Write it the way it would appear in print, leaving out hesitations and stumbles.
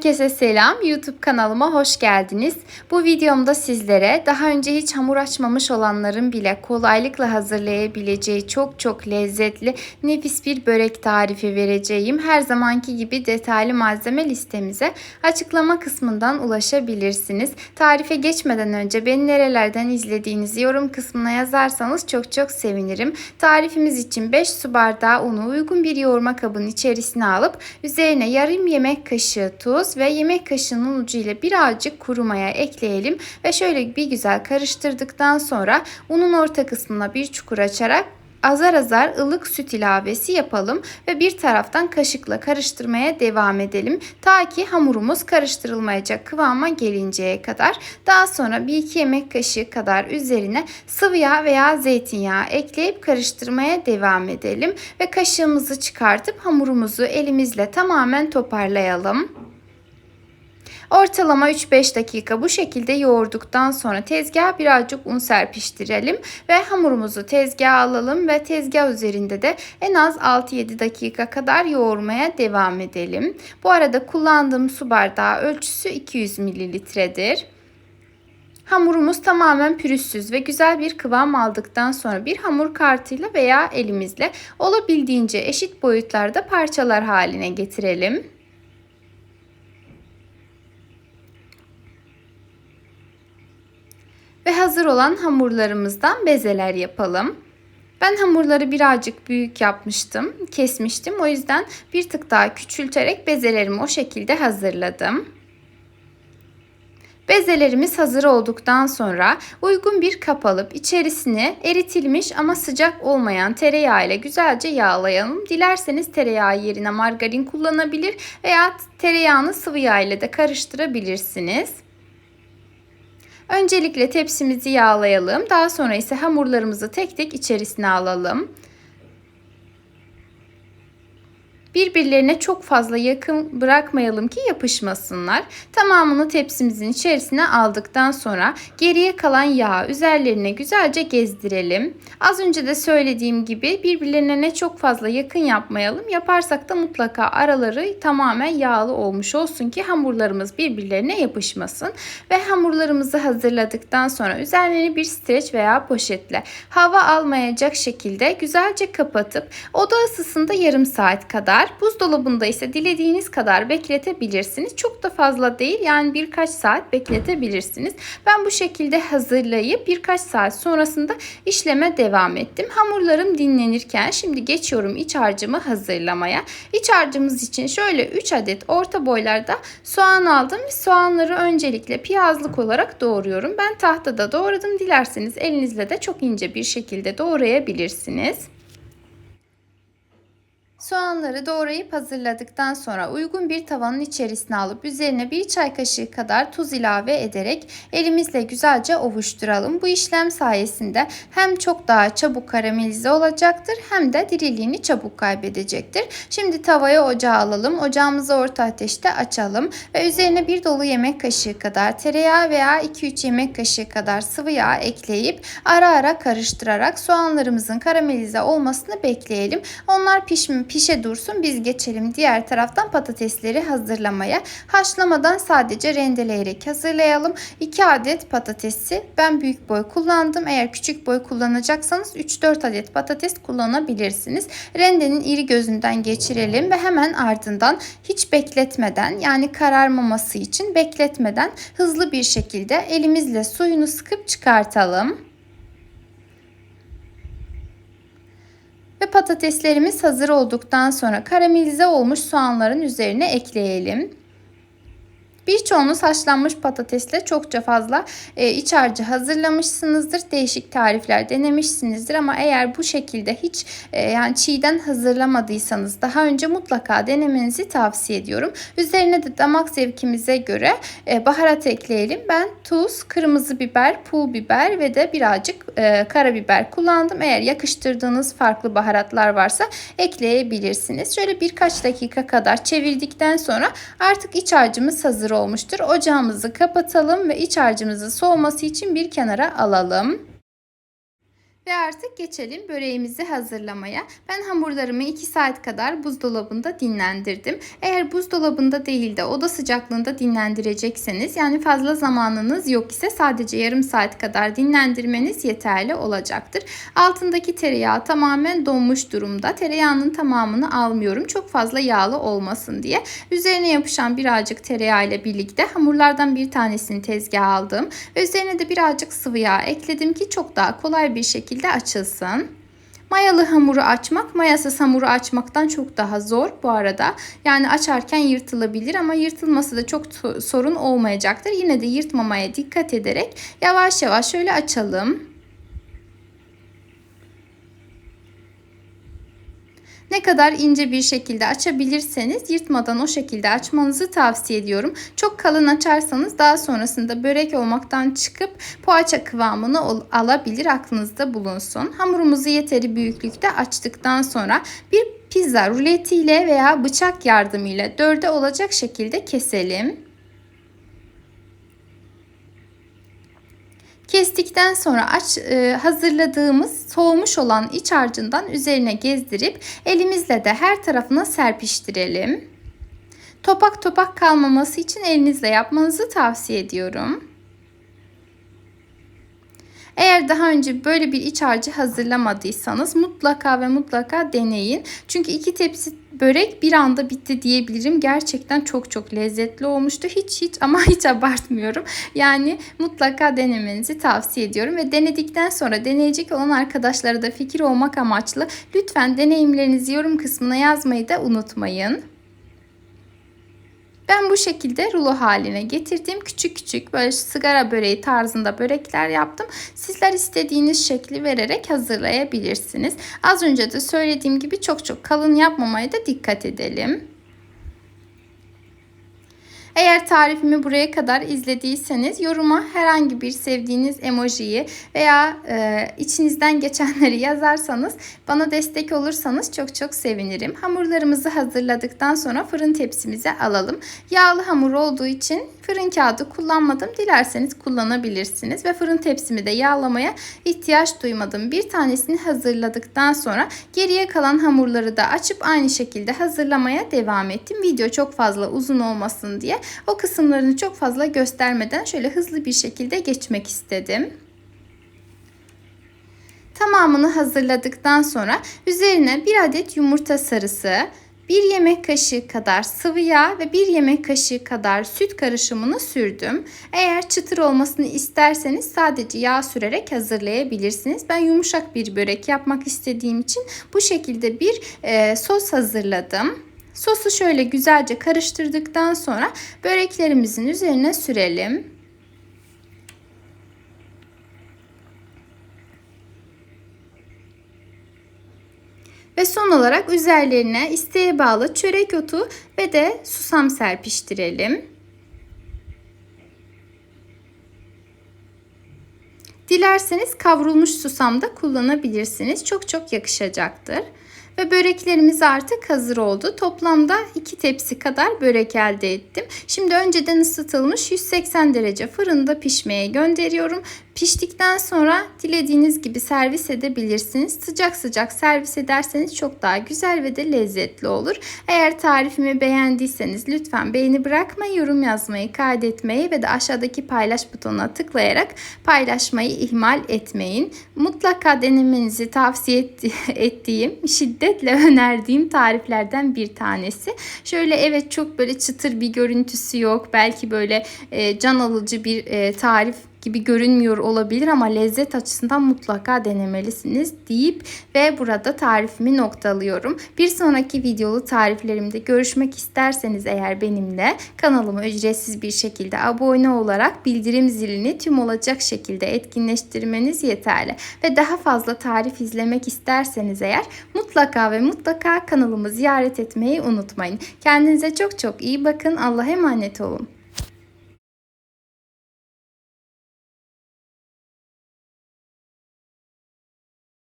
Herkese selam. YouTube kanalıma hoş geldiniz. Bu videomda sizlere daha önce hiç hamur açmamış olanların bile kolaylıkla hazırlayabileceği çok lezzetli, nefis bir börek tarifi vereceğim. Her zamanki gibi detaylı malzeme listemize açıklama kısmından ulaşabilirsiniz. Tarife geçmeden önce beni nerelerden izlediğinizi yorum kısmına yazarsanız çok sevinirim. Tarifimiz için 5 su bardağı unu uygun bir yoğurma kabının içerisine alıp üzerine yarım yemek kaşığı tuz ve yemek kaşığının ucu ile birazcık kuru maya ekleyelim ve şöyle bir güzel karıştırdıktan sonra unun orta kısmına bir çukur açarak azar azar ılık süt ilavesi yapalım ve bir taraftan kaşıkla karıştırmaya devam edelim. Ta ki hamurumuz karıştırılmayacak kıvama gelinceye kadar. Daha sonra 1-2 yemek kaşığı kadar üzerine sıvı yağ veya zeytinyağı ekleyip karıştırmaya devam edelim. Ve kaşığımızı çıkartıp hamurumuzu elimizle tamamen toparlayalım. Ortalama 3-5 dakika bu şekilde yoğurduktan sonra tezgaha birazcık un serpiştirelim ve hamurumuzu tezgaha alalım ve tezgah üzerinde de en az 6-7 dakika kadar yoğurmaya devam edelim. Bu arada kullandığım su bardağı ölçüsü 200 mililitredir. Hamurumuz tamamen pürüzsüz ve güzel bir kıvam aldıktan sonra bir hamur kartıyla veya elimizle olabildiğince eşit boyutlarda parçalar haline getirelim. Ve hazır olan hamurlarımızdan bezeler yapalım. Ben hamurları birazcık büyük yapmıştım, kesmiştim. O yüzden bir tık daha küçülterek bezelerimi o şekilde hazırladım. Bezelerimiz hazır olduktan sonra uygun bir kap alıp içerisine eritilmiş ama sıcak olmayan tereyağı ile güzelce yağlayalım. Dilerseniz tereyağı yerine margarin kullanabilir veya tereyağını sıvı yağ ile de karıştırabilirsiniz. Öncelikle tepsimizi yağlayalım. Daha sonra ise hamurlarımızı tek tek içerisine alalım. Birbirlerine çok fazla yakın bırakmayalım ki yapışmasınlar. Tamamını tepsimizin içerisine aldıktan sonra geriye kalan yağı üzerlerine güzelce gezdirelim. Az önce de söylediğim gibi birbirlerine ne çok fazla yakın yapmayalım. Yaparsak da mutlaka araları tamamen yağlı olmuş olsun ki hamurlarımız birbirlerine yapışmasın. Ve hamurlarımızı hazırladıktan sonra üzerlerini bir streç veya poşetle hava almayacak şekilde güzelce kapatıp oda ısısında yarım saat kadar, buzdolabında ise dilediğiniz kadar bekletebilirsiniz. Çok da fazla değil, yani birkaç saat bekletebilirsiniz. Ben bu şekilde hazırlayıp birkaç saat sonrasında işleme devam ettim. Hamurlarım dinlenirken şimdi geçiyorum iç harcımı hazırlamaya. İç harcımız için şöyle 3 adet orta boylarda soğan aldım ve soğanları öncelikle piyazlık olarak doğruyorum. Ben tahtada doğradım. Dilerseniz elinizle de çok ince bir şekilde doğrayabilirsiniz. Soğanları doğrayıp hazırladıktan sonra uygun bir tavanın içerisine alıp üzerine 1 çay kaşığı kadar tuz ilave ederek elimizle güzelce ovuşturalım. Bu işlem sayesinde hem çok daha çabuk karamelize olacaktır hem de diriliğini çabuk kaybedecektir. Şimdi tavayı ocağa alalım. Ocağımızı orta ateşte açalım ve üzerine bir dolu yemek kaşığı kadar tereyağı veya 2-3 yemek kaşığı kadar sıvı yağ ekleyip ara ara karıştırarak soğanlarımızın karamelize olmasını bekleyelim. Onlar pişe dursun, biz geçelim diğer taraftan patatesleri hazırlamaya. Haşlamadan sadece rendeleyerek hazırlayalım. 2 adet patatesi ben büyük boy kullandım. Eğer küçük boy kullanacaksanız 3-4 adet patates kullanabilirsiniz. Rendenin iri gözünden geçirelim ve hemen ardından hiç bekletmeden, yani kararmaması için bekletmeden hızlı bir şekilde elimizle suyunu sıkıp çıkartalım. Ve patateslerimiz hazır olduktan sonra karamelize olmuş soğanların üzerine ekleyelim. Birçoğunuz haşlanmış patatesle çokça fazla iç harcı hazırlamışsınızdır. Değişik tarifler denemişsinizdir ama eğer bu şekilde hiç yani çiğden hazırlamadıysanız daha önce mutlaka denemenizi tavsiye ediyorum. Üzerine de damak zevkimize göre baharat ekleyelim. Ben tuz, kırmızı biber, pul biber ve de birazcık karabiber kullandım. Eğer yakıştırdığınız farklı baharatlar varsa ekleyebilirsiniz. Şöyle birkaç dakika kadar çevirdikten sonra artık iç harcımız hazır olmuştur. Ocağımızı kapatalım ve iç harcımızı soğuması için bir kenara alalım. Ve artık geçelim böreğimizi hazırlamaya. Ben hamurlarımı 2 saat kadar buzdolabında dinlendirdim. Eğer buzdolabında değil de oda sıcaklığında dinlendirecekseniz, yani fazla zamanınız yok ise sadece yarım saat kadar dinlendirmeniz yeterli olacaktır. Altındaki tereyağı tamamen donmuş durumda. Tereyağının tamamını almıyorum, çok fazla yağlı olmasın diye. Üzerine yapışan birazcık tereyağı ile birlikte hamurlardan bir tanesini tezgaha aldım. Ve üzerine de birazcık sıvı yağ ekledim ki çok daha kolay bir şekilde açılsın. Mayalı hamuru açmak, mayasız hamuru açmaktan çok daha zor bu arada. Yani açarken yırtılabilir ama yırtılması da çok sorun olmayacaktır. Yine de yırtmamaya dikkat ederek yavaş yavaş şöyle açalım. Ne kadar ince bir şekilde açabilirseniz yırtmadan o şekilde açmanızı tavsiye ediyorum. Çok kalın açarsanız daha sonrasında börek olmaktan çıkıp poğaça kıvamını alabilir, aklınızda bulunsun. Hamurumuzu yeteri büyüklükte açtıktan sonra bir pizza ruletiyle veya bıçak yardımıyla 4'e olacak şekilde keselim. Kestikten sonra hazırladığımız soğumuş olan iç harcından üzerine gezdirip elimizle de her tarafına serpiştirelim. Topak topak kalmaması için elinizle yapmanızı tavsiye ediyorum. Eğer daha önce böyle bir iç harcı hazırlamadıysanız mutlaka ve mutlaka deneyin. Çünkü 2 tepsi börek bir anda bitti diyebilirim. Gerçekten çok lezzetli olmuştu. Hiç abartmıyorum. Yani mutlaka denemenizi tavsiye ediyorum. Ve denedikten sonra deneyecek olan arkadaşlara da fikir olmak amaçlı lütfen deneyimlerinizi yorum kısmına yazmayı da unutmayın. Ben bu şekilde rulo haline getirdim. Küçük böyle sigara böreği tarzında börekler yaptım. Sizler istediğiniz şekli vererek hazırlayabilirsiniz. Az önce de söylediğim gibi çok kalın yapmamaya da dikkat edelim. Eğer tarifimi buraya kadar izlediyseniz yoruma herhangi bir sevdiğiniz emojiyi veya içinizden geçenleri yazarsanız, bana destek olursanız çok sevinirim. Hamurlarımızı hazırladıktan sonra fırın tepsimize alalım. Yağlı hamur olduğu için fırın kağıdı kullanmadım. Dilerseniz kullanabilirsiniz ve fırın tepsimi de yağlamaya ihtiyaç duymadım. Bir tanesini hazırladıktan sonra geriye kalan hamurları da açıp aynı şekilde hazırlamaya devam ettim. Video çok fazla uzun olmasın diye o kısımlarını çok fazla göstermeden şöyle hızlı bir şekilde geçmek istedim. Tamamını hazırladıktan sonra üzerine 1 adet yumurta sarısı, 1 yemek kaşığı kadar sıvı yağ ve 1 yemek kaşığı kadar süt karışımını sürdüm. Eğer çıtır olmasını isterseniz sadece yağ sürerek hazırlayabilirsiniz. Ben yumuşak bir börek yapmak istediğim için bu şekilde bir sos hazırladım. Sosu şöyle güzelce karıştırdıktan sonra böreklerimizin üzerine sürelim. Ve son olarak üzerlerine isteğe bağlı çörek otu ve de susam serpiştirelim. Dilerseniz kavrulmuş susam da kullanabilirsiniz. Çok yakışacaktır. Ve böreklerimiz artık hazır oldu. Toplamda 2 tepsi kadar börek elde ettim. Şimdi önceden ısıtılmış 180 derece fırında pişmeye gönderiyorum. Piştikten sonra dilediğiniz gibi servis edebilirsiniz. Sıcak servis ederseniz çok daha güzel ve de lezzetli olur. Eğer tarifimi beğendiyseniz lütfen beğeni bırakmayı, yorum yazmayı, kaydetmeyi ve de aşağıdaki paylaş butonuna tıklayarak paylaşmayı ihmal etmeyin. Mutlaka denemenizi tavsiye ettiğim, şiddetle önerdiğim tariflerden bir tanesi. Şöyle evet, çok böyle çıtır bir görüntüsü yok. Belki böyle can alıcı bir tarif gibi görünmüyor olabilir ama lezzet açısından mutlaka denemelisiniz deyip ve burada tarifimi noktalıyorum. Bir sonraki videolu tariflerimde görüşmek isterseniz eğer benimle kanalıma ücretsiz bir şekilde abone olarak bildirim zilini tüm olacak şekilde etkinleştirmeniz yeterli. Ve daha fazla tarif izlemek isterseniz eğer mutlaka ve mutlaka kanalımı ziyaret etmeyi unutmayın. Kendinize çok iyi bakın. Allah'a emanet olun.